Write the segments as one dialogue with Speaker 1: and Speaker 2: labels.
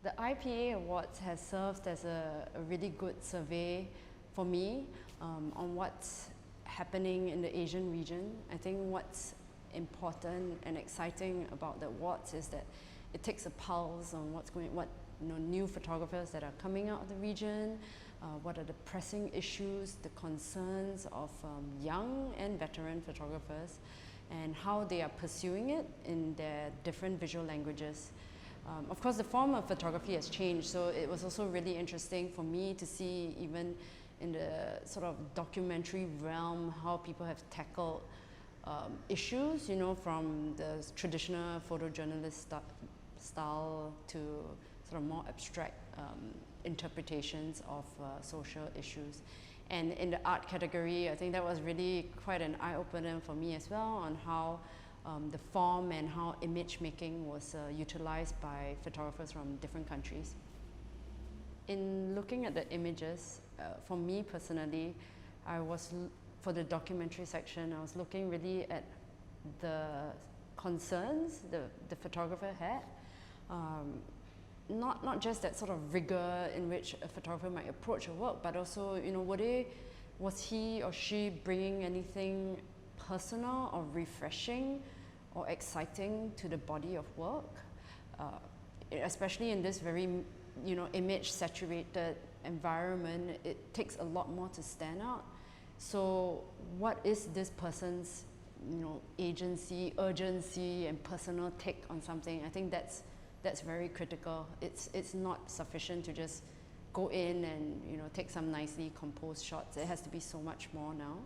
Speaker 1: The IPA Awards has served as a really good survey for me on what's happening in the Asian region. I think what's important and exciting about the awards is that it takes a pulse on what new photographers that are coming out of the region, what are the pressing issues, the concerns of young and veteran photographers, and how they are pursuing it in their different visual languages. Of course, the form of photography has changed, so it was also really interesting for me to see, even in the sort of documentary realm, how people have tackled issues, from the traditional photojournalist style to sort of more abstract interpretations of social issues. And in the art category, I think that was really quite an eye-opener for me as well, on how the form and how image making was utilized by photographers from different countries. In looking at the images, for me personally, for the documentary section, I was looking really at the concerns the photographer had. Not just that sort of rigor in which a photographer might approach a work, but also, was he or she bringing anything personal or refreshing or exciting to the body of work, especially in this very image saturated environment. It takes a lot more to stand out. So what is this person's agency, urgency and personal take on something? I think that's very critical. It's not sufficient to just go in and take some nicely composed shots. It has to be so much more now.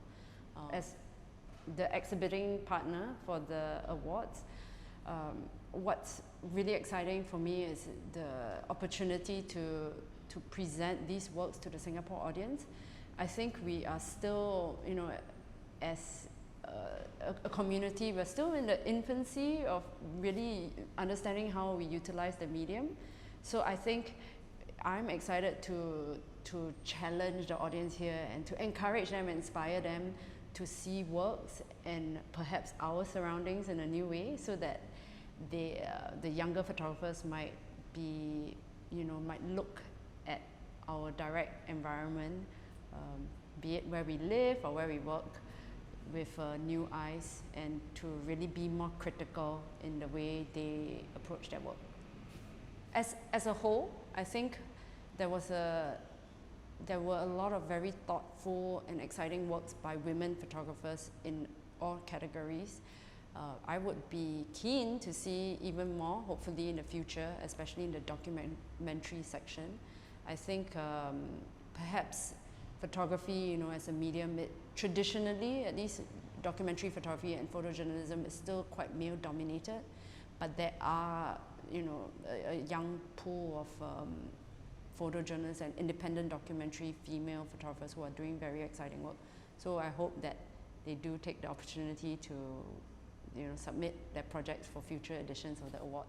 Speaker 1: As the exhibiting partner for the awards, what's really exciting for me is the opportunity to present these works to the Singapore audience. I think we are still, as a community, we're still in the infancy of really understanding how we utilize the medium. So I think I'm excited to challenge the audience here and to encourage them, inspire them to see works and perhaps our surroundings in a new way, so that the younger photographers might look at our direct environment, be it where we live or where we work, with new eyes, and to really be more critical in the way they approach their work. As a whole, I think there were a lot of very thoughtful and exciting works by women photographers in all categories. I would be keen to see even more, hopefully in the future, especially in the documentary section. I think perhaps photography, as a medium, traditionally, at least documentary photography and photojournalism is still quite male dominated, but there are, a young pool of photojournalists and independent documentary female photographers who are doing very exciting work. So I hope that they do take the opportunity to, submit their projects for future editions of the awards.